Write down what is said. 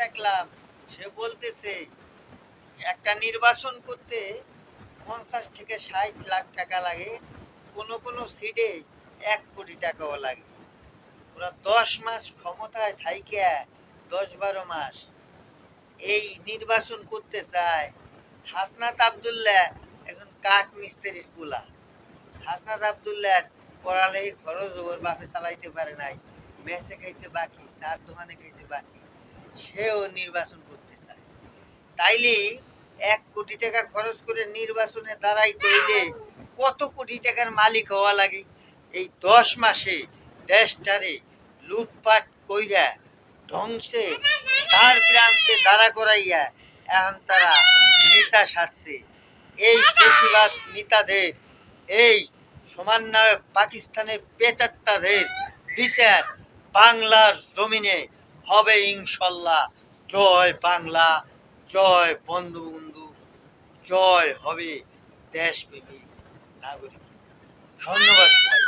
দেখলাম সে বলতেছে একটা নির্বাচন করতে 50 থেকে 60 লাখ টাকা লাগে, কোনো কোনো সিটে 1 কোটি টাকাও লাগে। ওরা 10 মাস ক্ষমতায় থাইকা 10-12 মাস এই নির্বাচন করতে চায়। হাসনাত আবদুল্লাহ এখন কাঠ মিস্ত্রির পোলা। হাসনাত আবদুল্লাহ পড়ালেই খরচ ওর বাপে চালাইতে পারে নাই, মেসে খাইছে বাকি, চার দোকানে খাইছে বাকি, সেও নির্বাচন করতে চায়। তাইলে 1 কোটি টাকা খরচ করে নির্বাচনে দাঁড়াইতে হইলে কত কোটি টাকার মালিক হওয়া লাগে? এই 10 মাসে দেশটারে লুটপাট কইরা ধ্বংসে তার প্রান্তে দাঁড়া করাইয়া এখন তারা নেতা সাজছে। এই বেশিরভাগ নেতাদের, এই সমন্বয়ক পাকিস্তানের পেতাত্তাদের বিচার বাংলার জমিনে হবে ইনশাল্লাহ। জয় বাংলা, জয় বঙ্গবন্ধু, জয় হবে দেশপ্রেমিক নাগরিক। ধন্যবাদ সবাই।